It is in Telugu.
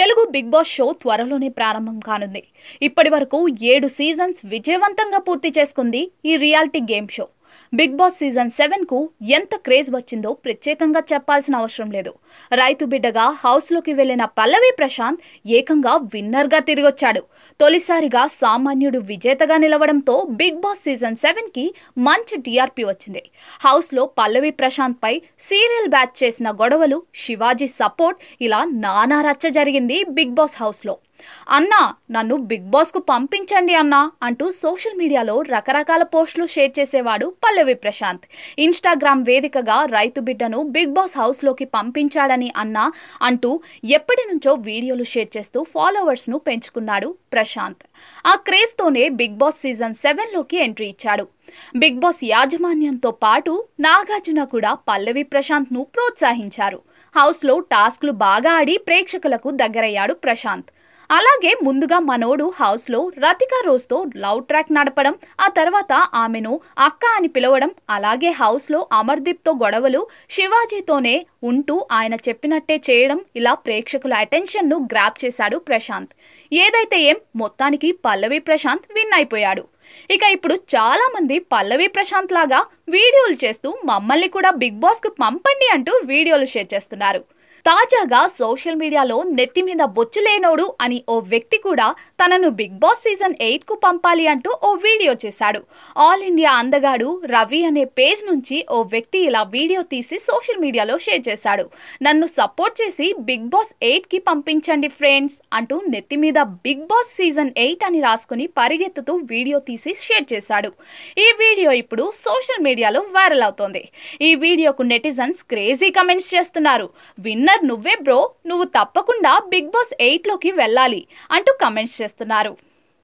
తెలుగు బిగ్ బాస్ షో త్వరలోనే ప్రారంభం కానుంది. ఇప్పటివరకు 7 సీజన్స్ విజయవంతంగా పూర్తి చేసుకుంది ఈ reality game show. Big boss season 7కు ఎంత క్రేజ్ వచ్చిందో ప్రత్యేకంగా చెప్పాల్సిన అవసరం లేదు. రైతు బిడ్డగా హౌస్లోకి వెళ్లిన పల్లవి ప్రశాంత్ ఏకంగా విన్నర్గా తిరిగొచ్చాడు. తొలిసారిగా సామాన్యుడు విజేతగా నిలవడంతో బిగ్ బాస్ సీజన్ 7కి మంచి టీఆర్పీ వచ్చింది. హౌస్లో పల్లవి ప్రశాంత్ పై సీరియల్ బ్యాచ్ చేసిన గొడవలు, శివాజీ సపోర్ట్, ఇలా నానా రచ్చ జరిగింది బిగ్ బాస్ హౌస్లో. అన్నా, నన్ను బిగ్ బాస్ కు పంపించండి అన్నా అంటూ సోషల్ మీడియాలో రకరకాల పోస్టులు షేర్ చేసేవాడు పల్లవి ప్రశాంత్. ఇన్స్టాగ్రామ్ వేదికగా రైతు బిడ్డను బిగ్ బాస్ హౌస్ లోకి పంపించాడని అన్నా అంటూ ఎప్పటి నుంచో వీడియోలు షేర్ చేస్తూ ఫాలోవర్స్ ను పెంచుకున్నాడు ప్రశాంత్. ఆ క్రేజ్ తోనే బిగ్ బాస్ సీజన్ 7లోకి ఎంట్రీ ఇచ్చాడు. బిగ్ బాస్ యాజమాన్యంతో పాటు నాగార్జున కూడా పల్లవి ప్రశాంత్ ను ప్రోత్సహించారు. హౌస్ లో టాస్క్లు బాగా ఆడి ప్రేక్షకులకు దగ్గరయ్యాడు ప్రశాంత్. అలాగే ముందుగా మనోడు హౌస్లో రతికా రోజ్తో లవ్ ట్రాక్ నడపడం, ఆ తర్వాత ఆమెను అక్క అని పిలవడం, అలాగే హౌస్లో అమర్దీప్తో గొడవలు, శివాజీతోనే ఉంటూ ఆయన చెప్పినట్టే చేయడం, ఇలా ప్రేక్షకుల అటెన్షన్ను గ్రాప్ చేశాడు ప్రశాంత్. ఏదైతే మొత్తానికి పల్లవి ప్రశాంత్ విన్ అయిపోయాడు. ఇక ఇప్పుడు చాలా మంది పల్లవి ప్రశాంత్ లాగా వీడియోలు చేస్తూ మమ్మల్ని కూడా బిగ్ బాస్ కు పంపండి అంటూ వీడియోలు షేర్ చేస్తున్నారు. తాజాగా సోషల్ మీడియాలో నెత్తి మీద బొచ్చు లేనోడు అని ఓ వ్యక్తి కూడా తనను బిగ్ బాస్ సీజన్ 8కు పంపాలి అంటూ ఓ వీడియో చేశాడు. ఆల్ ఇండియా అందగాడు రవి అనే పేజ్ నుంచి ఓ వ్యక్తి ఇలా వీడియో తీసి సోషల్ మీడియాలో షేర్ చేశాడు. నన్ను సపోర్ట్ చేసి బిగ్ బాస్ 8కి పంపించండి ఫ్రెండ్స్ అంటూ నెత్తి మీద బిగ్ బాస్ సీజన్ 8 అని రాసుకుని పరిగెత్తుతూ వీడియో తీసి షేర్ చేశాడు. ఈ వీడియో ఇప్పుడు సోషల్ మీడియాలో వైరల్ అవుతోంది. ఈ వీడియోకు నెటిజన్స్ క్రేజీ కమెంట్స్ చేస్తున్నారు. విన్నర్ నువ్వే బ్రో, నువ్వు తప్పకుండా బిగ్ బాస్ 8లోకి వెళ్ళాలి అంటూ కమెంట్స్ చేస్తున్నారు.